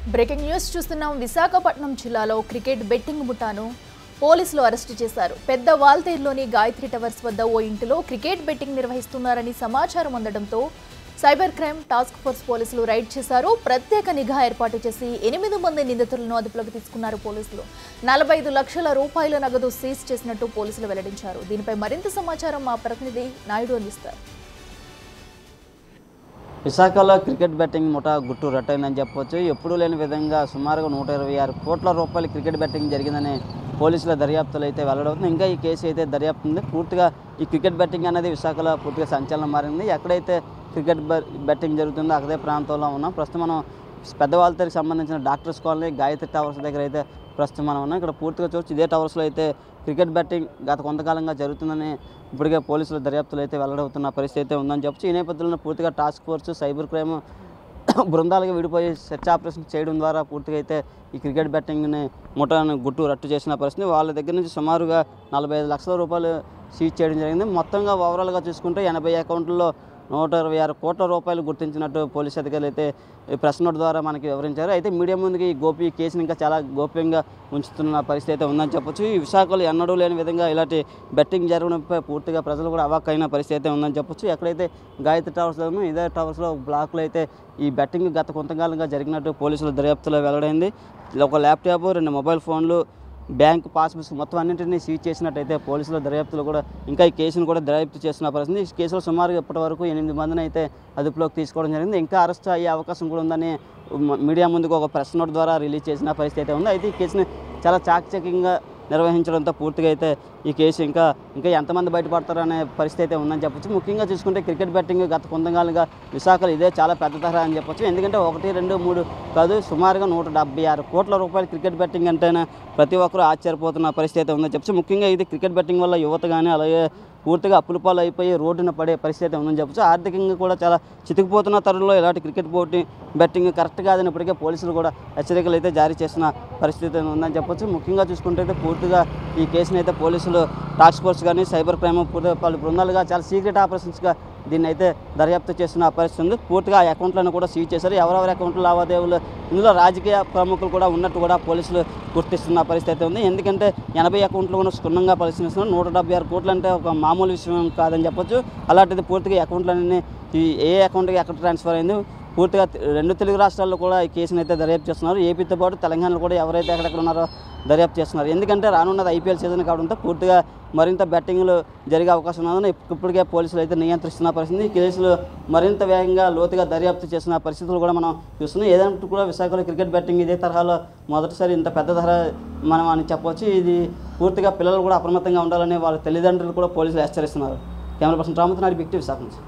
Breaking news చూస్తున్నాం. విశాఖపట్నం జిల్లాలో cricket betting ముఠాను పోలీసులు అరెస్టు చేశారు. పెద్ద వాల్తేరులోని గాయత్రి టవర్స్ వద్ద ఓ ఇంటిలో క్రికెట్ బెట్టింగ్ నిర్వహిస్తున్నారని సమాచారం అందడంతో సైబర్ క్రైమ్ టాస్క్ ఫోర్స్ పోలీసులు రైడ్ చేశారు. ప్రత్యేక నిఘా ఏర్పాటు చేసి 8 మంది నిందితులను అదుపులోకి తీసుకున్నారు పోలీసులు. 45 లక్షల రూపాయల నగదు సీజ్ చేసినట్టు పోలీసులు వెల్లడించారు. దీనిపై మరింత సమాచారం మా ప్రతినిధి నాయుడు అందిస్తారు. విశాఖలో క్రికెట్ బెట్టింగ్ ముఠా గుట్టు రట్టయిందని చెప్పవచ్చు. ఎప్పుడూ లేని విధంగా సుమారుగా 126 కోట్ల రూపాయల క్రికెట్ బెట్టింగ్ జరిగిందని పోలీసుల దర్యాప్తులు అయితే వెల్లడవుతుంది. ఇంకా ఈ కేసు అయితే దర్యాప్తు ఉంది. పూర్తిగా ఈ క్రికెట్ బెట్టింగ్ అనేది విశాఖలో పూర్తిగా సంచలనం మారింది. ఎక్కడైతే క్రికెట్ బెట్టింగ్ జరుగుతుందో అదే ప్రాంతంలో ఉన్నాం. ప్రస్తుతం మనం పెద్దవాళ్ళకి సంబంధించిన డాక్టర్స్ కాలనీ గాయత్రి టవర్స్ దగ్గర అయితే ప్రస్తుతం మనం ఉన్నాం. ఇక్కడ పూర్తిగా చూసి ఇదే టవర్స్లో అయితే క్రికెట్ బెట్టింగ్ గత కొంతకాలంగా జరుగుతుందని ఇప్పటికే పోలీసుల దర్యాప్తులు అయితే వెల్లడవుతున్న పరిస్థితి అయితే ఉందని చెప్పచ్చు. ఈ నేపథ్యంలో పూర్తిగా టాస్క్ ఫోర్స్ సైబర్ క్రైమ్ బృందాలుగా విడిపోయి సెర్చ్ ఆపరేషన్ చేయడం ద్వారా పూర్తిగా అయితే ఈ క్రికెట్ బెట్టింగ్ని ముఠాను గుట్టు రట్టు చేసిన పరిస్థితి. వాళ్ళ దగ్గర నుంచి సుమారుగా 45 లక్షల రూపాయలు సీజ్ చేయడం జరిగింది. మొత్తంగా ఓవరాల్గా చూసుకుంటే 80 అకౌంట్లలో 126 కోట్ల రూపాయలు గుర్తించినట్టు పోలీసు అధికారులు అయితే ప్రెస్ నోట్ ద్వారా మనకి వివరించారు. అయితే మీడియా ముందుకి ఈ కేసుని ఇంకా చాలా గోప్యంగా ఉంచుతున్న పరిస్థితి అయితే ఉందని చెప్పొచ్చు. ఈ విశాఖలో ఎన్నడూ లేని విధంగా ఇలాంటి బెట్టింగ్ జరగడంపై పూర్తిగా ప్రజలు కూడా అవాక్కైన పరిస్థితి అయితే ఉందని చెప్పొచ్చు. ఎక్కడైతే గాయత్రి టవర్స్లోనూ ఇదే టవర్స్లో బ్లాక్లో అయితే ఈ బెట్టింగ్ గత కొంతకాలంగా జరిగినట్టు పోలీసుల దర్యాప్తులో వెల్లడైంది. ఒక ల్యాప్టాప్, 2 మొబైల్ ఫోన్లు, బ్యాంక్ పాస్బుక్స్ మొత్తం అన్నింటినీ సీజ్ చేసినట్టయితే పోలీసుల దర్యాప్తులు కూడా ఇంకా ఈ కేసును కూడా దర్యాప్తు చేస్తున్న పరిస్థితి. ఈ కేసులో సుమారుగా ఇప్పటి వరకు 8 మందిని అయితే అదుపులోకి తీసుకోవడం జరిగింది. ఇంకా అరెస్ట్ అయ్యే అవకాశం కూడా ఉందని మీడియా ముందుకు ఒక ప్రెస్ నోట్ ద్వారా రిలీజ్ చేసిన పరిస్థితి అయితే ఉంది. అయితే ఈ కేసుని చాలా చాకచక్యంగా నిర్వహించడంతో పూర్తిగా అయితే ఈ కేసు ఇంకా ఎంతమంది బయటపడతారు అనే పరిస్థితి అయితే ఉందని చెప్పొచ్చు. ముఖ్యంగా చూసుకుంటే క్రికెట్ బెట్టింగ్ గత కొంతకాలంగా విశాఖలో ఇదే చాలా పెద్ద తరహా అని చెప్పొచ్చు. ఎందుకంటే 1, 2, 3 కాదు, సుమారుగా 176 కోట్ల రూపాయలు క్రికెట్ బెట్టింగ్ అంటేనే ప్రతి ఒక్కరూ ఆశ్చర్యపోతున్న పరిస్థితి అయితే ఉందని చెప్పచ్చు. ముఖ్యంగా ఇది క్రికెట్ బెట్టింగ్ వల్ల యువత కానీ అలాగే పూర్తిగా అప్పుల పాలు అయిపోయి రోడ్డున పడే పరిస్థితి ఉందని చెప్పచ్చు. ఆర్థికంగా కూడా చాలా చితికిపోతున్న తరుణంలో ఇలాంటి క్రికెట్ బెట్టింగ్ కరెక్ట్ కాదని ఇప్పటికే పోలీసులు కూడా హెచ్చరికలు అయితే జారీ చేసిన పరిస్థితి ఉందని చెప్పొచ్చు. ముఖ్యంగా చూసుకుంటే అయితే పూర్తిగా ఈ కేసుని అయితే పోలీసులు టాస్క్ ఫోర్స్ కానీ సైబర్ క్రైమ్ పలు బృందాలుగా చాలా సీక్రెట్ ఆపరేషన్స్గా దీన్ని అయితే దర్యాప్తు చేస్తున్న పరిస్థితి ఉంది. పూర్తిగా ఆ అకౌంట్లను కూడా సీజ్ చేశారు. ఎవరెవరి అకౌంట్లో లావాదేవీలు ఇందులో రాజకీయ ప్రముఖులు కూడా ఉన్నట్టు కూడా పోలీసులు గుర్తిస్తున్న పరిస్థితి అయితే ఉంది. ఎందుకంటే 80 అకౌంట్లు కూడా క్షుణ్ణంగా పరిశీలిస్తున్నారు. 176 కోట్లు అంటే ఒక మామూలు విషయం కాదని చెప్పొచ్చు. అలాంటిది పూర్తిగా అకౌంట్లన్నీ ఏ అకౌంట్కి ఎక్కడ ట్రాన్స్ఫర్ అయింది పూర్తిగా 2 తెలుగు రాష్ట్రాల్లో కూడా ఈ కేసును అయితే దర్యాప్తు చేస్తున్నారు. ఏపీతో పాటు తెలంగాణలో కూడా ఎవరైతే ఎక్కడెక్కడ ఉన్నారో దర్యాప్తు చేస్తున్నారు. ఎందుకంటే రానున్నది IPL సీజన్ కావడంతో పూర్తిగా మరింత బెట్టింగ్లు జరిగే అవకాశం ఉన్నదని ఇప్పటికే పోలీసులు అయితే నియంత్రిస్తున్న పరిస్థితి. ఈ కేసులు మరింత వేగంగా లోతుగా దర్యాప్తు చేస్తున్న పరిస్థితులు కూడా మనం చూస్తున్నాం. ఏదంటే కూడా విశాఖలో క్రికెట్ బెట్టింగ్ ఇదే తరహాలో మొదటిసారి ఇంత పెద్ద ధర మనం అని చెప్పవచ్చు. ఇది పూర్తిగా పిల్లలు కూడా అప్రమత్తంగా ఉండాలని వాళ్ళ తల్లిదండ్రులు కూడా పోలీసులు హెచ్చరిస్తున్నారు. Camera person Ramathanayudu, big TV, Visakha నుంచి.